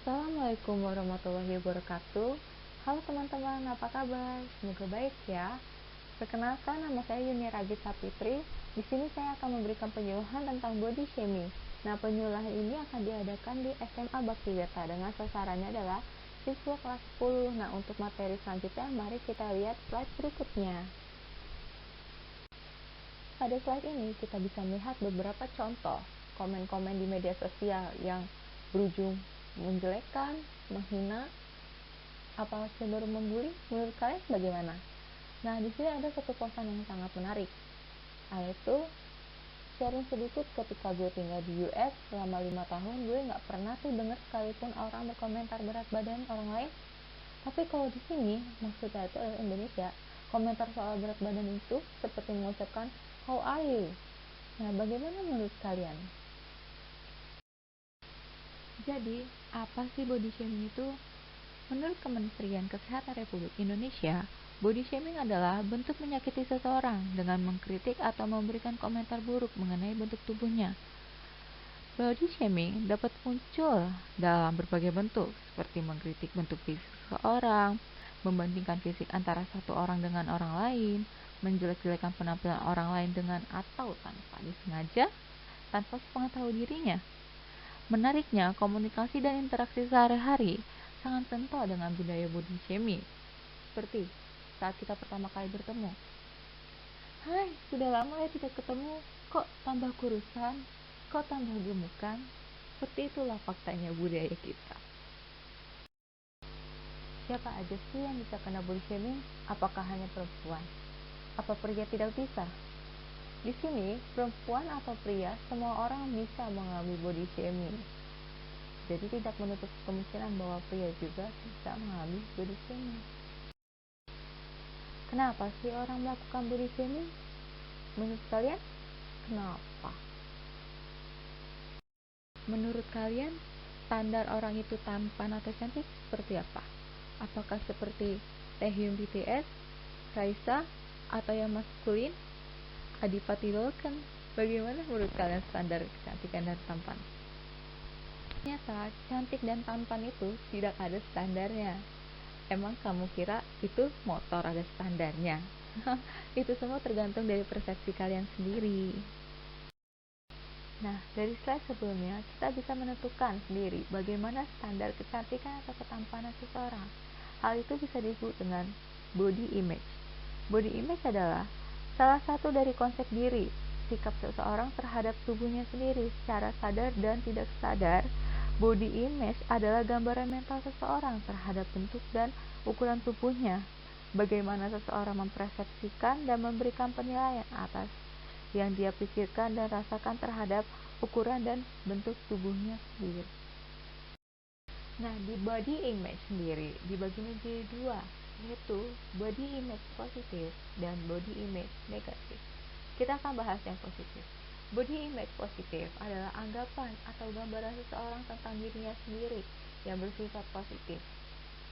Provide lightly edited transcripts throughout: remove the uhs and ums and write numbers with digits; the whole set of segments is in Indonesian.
Assalamualaikum warahmatullahi wabarakatuh. Halo teman-teman, apa kabar? Semoga baik ya. Perkenalkan, nama saya Yuni Ragit Sapitri. Di sini saya akan memberikan penyuluhan tentang body shaming. Nah, penyuluhan ini akan diadakan di SMA Bakti Weta dengan sasarannya adalah siswa kelas 10. Nah, untuk materi selanjutnya, mari kita lihat slide berikutnya. Pada slide ini, kita bisa melihat beberapa contoh komen-komen di media sosial yang berujung menjelekkan, menghina, apa cenderung membuli. Menurut kalian bagaimana? Nah, di sini ada satu posan yang sangat menarik, yaitu sharing sedikit ketika gue tinggal di US selama 5 tahun, gue nggak pernah tuh dengar sekalipun orang berkomentar berat badan orang lain. Tapi kalau di sini, maksudnya itu adalah Indonesia, komentar soal berat badan itu seperti mengucapkan how are you? Nah, bagaimana menurut kalian? Jadi, apa sih body shaming itu? Menurut Kementerian Kesehatan Republik Indonesia, body shaming adalah bentuk menyakiti seseorang dengan mengkritik atau memberikan komentar buruk mengenai bentuk tubuhnya. Body shaming dapat muncul dalam berbagai bentuk, seperti mengkritik bentuk fisik seseorang, membandingkan fisik antara satu orang dengan orang lain, menjelek-jelekan penampilan orang lain dengan atau tanpa disengaja, tanpa sepengetahuan dirinya. Menariknya, komunikasi dan interaksi sehari-hari sangat kental dengan budaya body shaming. Seperti saat kita pertama kali bertemu. Hai, sudah lama ya tidak ketemu, kok tambah kurusan, kok tambah gemukan. Seperti itulah faktanya budaya kita. Siapa aja sih yang bisa kena body shaming? Apakah hanya perempuan? Apa pria tidak bisa? Di sini, perempuan atau pria, semua orang bisa mengalami body shaming. Jadi tidak menutup kemungkinan bahwa pria juga bisa mengalami body shaming. Kenapa sih orang melakukan body shaming? Menurut kalian, kenapa? Menurut kalian, standar orang itu tampan atau cantik seperti apa? Apakah seperti Taehyung BTS, Raisa, atau yang maskulin? Adipati Dolken. Bagaimana menurut kalian standar kecantikan dan tampan? Ternyata cantik dan tampan itu tidak ada standarnya. Emang kamu kira itu motor ada standarnya? Itu semua tergantung dari persepsi kalian sendiri. Nah, dari slide sebelumnya kita bisa menentukan sendiri bagaimana standar kecantikan atau ketampanan seseorang. Hal itu bisa disebut dengan body image. Body image adalah salah satu dari konsep diri, sikap seseorang terhadap tubuhnya sendiri secara sadar dan tidak sadar. Body image adalah gambaran mental seseorang terhadap bentuk dan ukuran tubuhnya. Bagaimana seseorang mempersepsikan dan memberikan penilaian atas yang dia pikirkan dan rasakan terhadap ukuran dan bentuk tubuhnya sendiri. Nah, di body image sendiri dibagi menjadi dua, yaitu body image positif dan body image negatif. Kita akan bahas yang positif. Body image positif adalah anggapan atau gambaran seseorang tentang dirinya sendiri yang bersifat positif.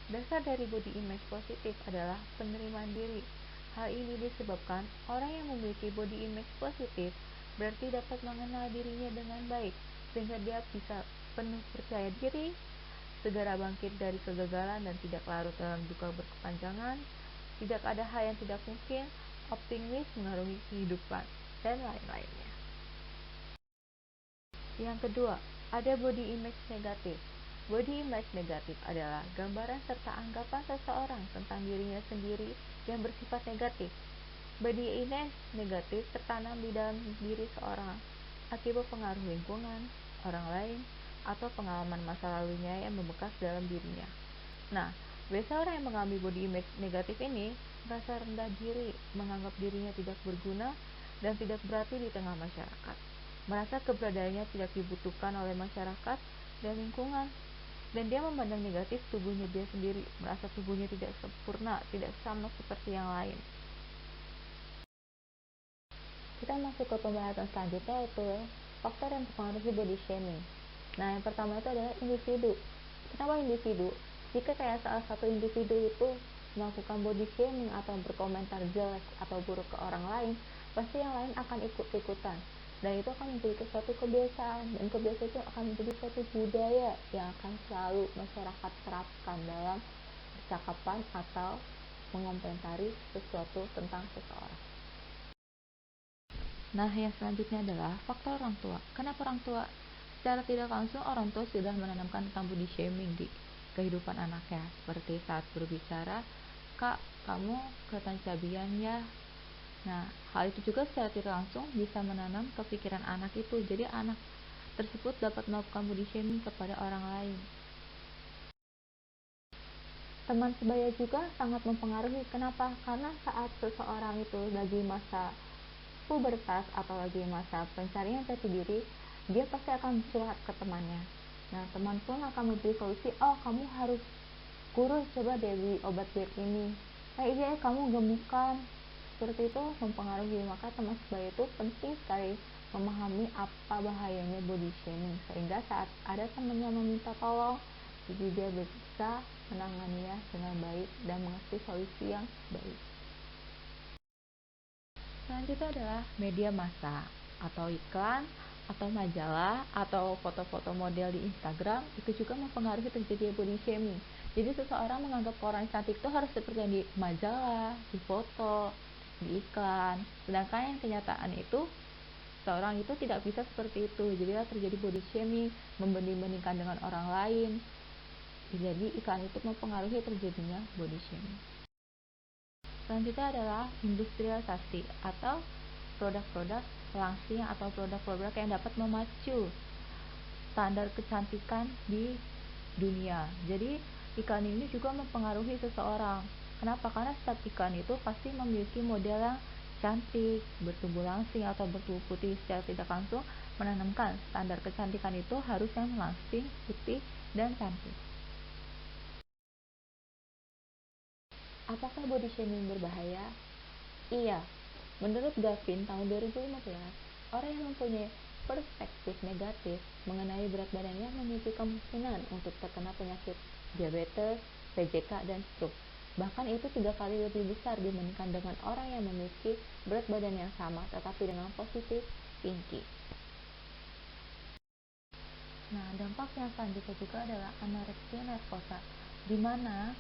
Dasar dari body image positif adalah penerimaan diri. Hal ini disebabkan orang yang memiliki body image positif berarti dapat mengenal dirinya dengan baik, sehingga dia bisa penuh percaya diri, segera bangkit dari kegagalan dan tidak larut dalam duka berkepanjangan, tidak ada hal yang tidak mungkin, optimis mengarungi kehidupan, dan lain-lainnya. Yang kedua, ada body image negatif. Body image negatif adalah gambaran serta anggapan seseorang tentang dirinya sendiri yang bersifat negatif. Body image negatif tertanam di dalam diri seorang akibat pengaruh lingkungan, orang lain, atau pengalaman masa lalunya yang membekas dalam dirinya. Nah, biasanya orang yang mengalami body image negatif ini merasa rendah diri, menganggap dirinya tidak berguna dan tidak berarti di tengah masyarakat. Merasa keberadaannya tidak dibutuhkan oleh masyarakat dan lingkungan. Dan dia memandang negatif tubuhnya dia sendiri, merasa tubuhnya tidak sempurna, tidak sama seperti yang lain. Kita masuk ke pembahasan selanjutnya, yaitu faktor yang mempengaruhi body shaming. Nah, yang pertama itu adalah individu. Kenapa individu? Jika kayak salah satu individu itu melakukan body shaming atau berkomentar jelek atau buruk ke orang lain, pasti yang lain akan ikut-ikutan. dan itu akan menjadi suatu kebiasaan, dan kebiasaan itu akan menjadi suatu budaya yang akan selalu masyarakat terapkan dalam percakapan atau mengomentari sesuatu tentang seseorang. Nah, yang selanjutnya adalah faktor orang tua. Kenapa orang tua? Secara tidak langsung orang tua sudah menanamkan tentang body shaming di kehidupan anaknya, seperti saat berbicara, "Kak, kamu kelihatan cabian ya." Nah, hal itu juga secara tidak langsung bisa menanam kepikiran anak itu. Jadi anak tersebut dapat melakukan body shaming kepada orang lain. Teman sebaya juga sangat mempengaruhi. Kenapa? Karena saat seseorang itu lagi masa pubertas atau lagi masa pencarian jati diri, dia pasti akan curhat ke temannya. Nah, teman pun akan memberi solusi, "Oh, kamu harus kurus, coba deh beli obat diet ini." Iya, kamu gemukan." Seperti itu mempengaruhi. Maka teman sebaya itu penting sekali memahami apa bahayanya body shaming, sehingga saat ada temannya meminta tolong, jadi dia bisa menanganinya dengan baik dan mengerti solusi yang baik. Selanjutnya adalah media massa atau iklan atau majalah atau foto-foto model di Instagram itu juga mempengaruhi terjadi body shaming. Jadi seseorang menganggap orang cantik itu harus seperti yang di majalah, di foto, di iklan. Sedangkan yang kenyataan itu seorang itu tidak bisa seperti itu. Jadilah terjadi body shaming, membanding-bandingkan dengan orang lain. Jadi iklan itu mempengaruhi terjadinya body shaming. Selanjutnya adalah industrialisasi atau produk-produk langsing atau produk-produk yang dapat memacu standar kecantikan di dunia. Jadi iklan ini juga mempengaruhi seseorang. Kenapa? Karena setiap iklan itu pasti memiliki model yang cantik, bertubuh langsing atau bertubuh putih. Secara tidak langsung menanamkan standar kecantikan itu harus yang langsing, putih, dan cantik. Apakah body shaming berbahaya? Iya. Menurut Gavin tahun 2015, orang yang mempunyai perspektif negatif mengenai berat badannya memiliki kemungkinan untuk terkena penyakit diabetes, PJK, dan stroke. Bahkan itu 3 kali lebih besar dibandingkan dengan orang yang memiliki berat badan yang sama tetapi dengan positif tinggi. Nah, dampak yang selanjutnya juga adalah anoreksia nervosa, di mana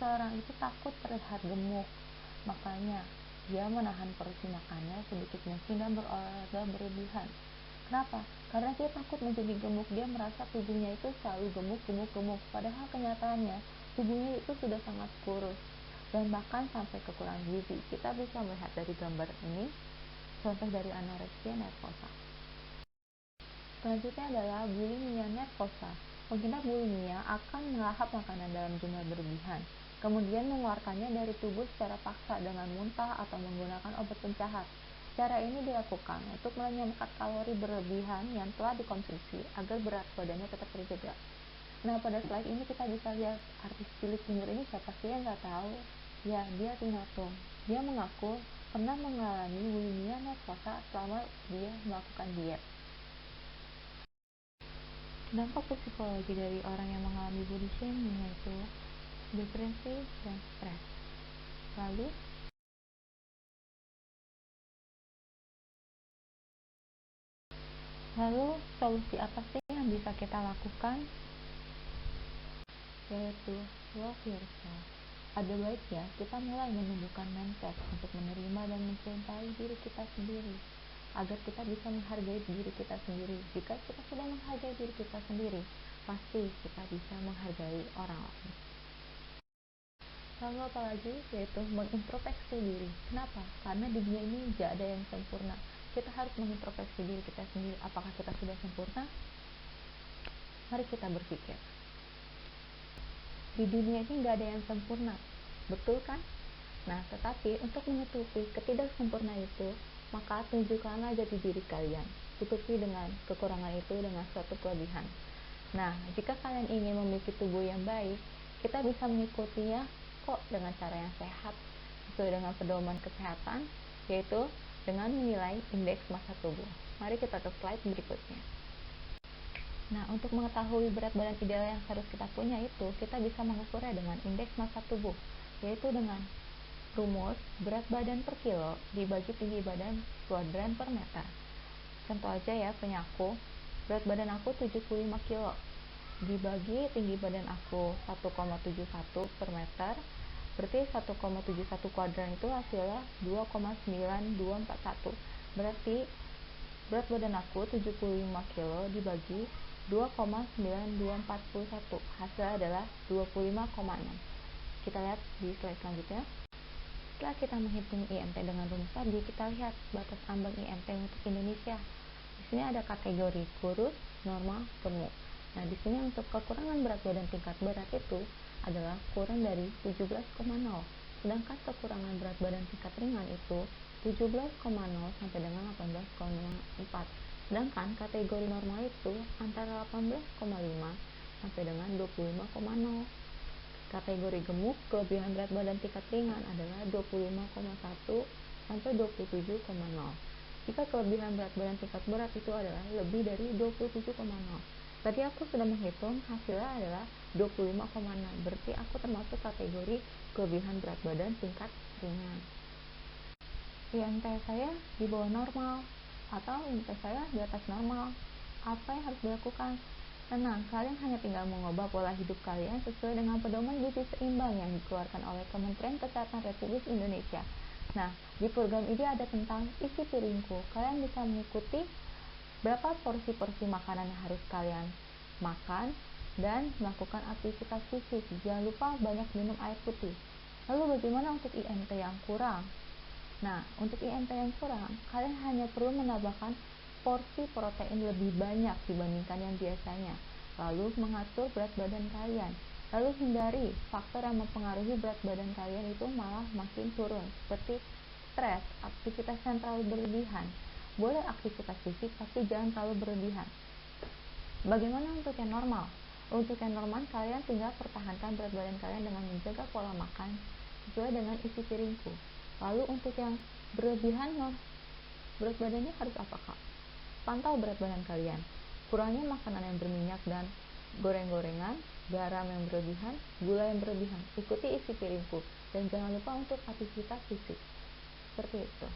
seorang itu takut terlihat gemuk. Makanya dia menahan porsi makannya sedikit mungkin dan berolahraga berlebihan. Kenapa? Karena dia takut menjadi gemuk. Dia merasa tubuhnya itu selalu gemuk. Padahal kenyataannya tubuhnya itu sudah sangat kurus dan bahkan sampai kekurangan gizi. Kita bisa melihat dari gambar ini contoh dari anoreksia nervosa. Selanjutnya adalah bulimia nervosa. Pengguna bulimia akan melahap makanan dalam jumlah berlebihan, kemudian mengeluarkannya dari tubuh secara paksa dengan muntah atau menggunakan obat pencahat. Cara ini dilakukan untuk melenyapkan kalori berlebihan yang telah dikonsumsi agar berat badannya tetap terjaga. Nah, pada slide ini kita bisa lihat artis cilik timur ini siapa sih yang nggak tahu? Ya, dia Tina Tung. Dia mengaku pernah mengalami bulimia nervosa selama dia melakukan diet. Dampak psikologi dari orang yang mengalami body shaming yaitu depresi dan stres. Lalu solusi apa sih yang bisa kita lakukan? Yaitu love yourself. Ada baiknya kita mulai menumbuhkan mindset untuk menerima dan mencintai diri kita sendiri, agar kita bisa menghargai diri kita sendiri. Jika kita sudah menghargai diri kita sendiri, pasti kita bisa menghargai orang lain. Lalu apalagi? Yaitu mengintrospeksi diri. Kenapa? Karena di dunia ini tidak ada yang sempurna. Kita harus mengintrospeksi diri kita sendiri. Apakah kita sudah sempurna? Mari kita berpikir. Di dunia ini nggak ada yang sempurna, betul kan? Nah, tetapi untuk menutupi ketidaksempurnaan itu, maka tunjukkanlah jati diri kalian. Tutupi dengan kekurangan itu dengan suatu kelebihan. Nah, jika kalian ingin memiliki tubuh yang baik, kita bisa mengikutinya kok dengan cara yang sehat, sesuai dengan pedoman kesehatan, yaitu dengan menilai indeks massa tubuh. Mari kita ke slide berikutnya. Nah, untuk mengetahui berat badan ideal yang harus kita punya itu, kita bisa mengukurnya dengan indeks massa tubuh, yaitu dengan rumus berat badan per kilo dibagi tinggi badan kuadran per meter. Contoh aja ya, punya aku, berat badan aku 75 kilo, dibagi tinggi badan aku 1,71 per meter, berarti 1,71 kuadran itu hasilnya 2,9241. Berarti berat badan aku 75 kilo dibagi 2,9241, hasilnya adalah 25,6. Kita lihat di slide selanjutnya. Setelah kita menghitung IMT dengan rumus tadi, kita lihat batas ambang IMT untuk Indonesia. Di sini ada kategori kurus, normal, gemuk. Nah, di sini untuk kekurangan berat badan tingkat berat itu adalah kurang dari 17,0. Sedangkan kekurangan berat badan tingkat ringan itu 17,0 sampai dengan 18,4. Sedangkan kategori normal itu antara 18,5 sampai dengan 25,0. Kategori gemuk, kelebihan berat badan tingkat ringan adalah 25,1 sampai 27,0. Jika kelebihan berat badan tingkat berat itu adalah lebih dari 27,0. Tadi aku sudah menghitung, hasilnya adalah 25,6. Berarti aku termasuk kategori kelebihan berat badan tingkat ringan. IMT saya di bawah normal atau IMT saya di atas normal. Apa yang harus dilakukan? Tenang, kalian hanya tinggal mengubah pola hidup kalian sesuai dengan pedoman gizi seimbang yang dikeluarkan oleh Kementerian Kesehatan Republik Indonesia. Nah, di program ini ada tentang isi piringku. Kalian bisa mengikuti berapa porsi-porsi makanan yang harus kalian makan dan melakukan aktivitas fisik. Jangan lupa banyak minum air putih. Lalu bagaimana untuk IMT yang kurang? Nah, untuk IMT yang kurang, kalian hanya perlu menambahkan porsi protein lebih banyak dibandingkan yang biasanya, lalu mengatur berat badan kalian, lalu hindari faktor yang mempengaruhi berat badan kalian itu malah makin turun, seperti stres, aktivitas yang terlalu berlebihan. Boleh aktivitas fisik, tapi jangan terlalu berlebihan. Bagaimana untuk yang normal? Untuk yang normal, kalian tinggal pertahankan berat badan kalian dengan menjaga pola makan sesuai dengan isi piringku. Lalu untuk yang berlebihan, berat badannya harus apa, Kak? Pantau berat badan kalian. Kurangi makanan yang berminyak dan goreng-gorengan, garam yang berlebihan, gula yang berlebihan. Ikuti isi piringku dan jangan lupa untuk aktivitas fisik. Seperti itu.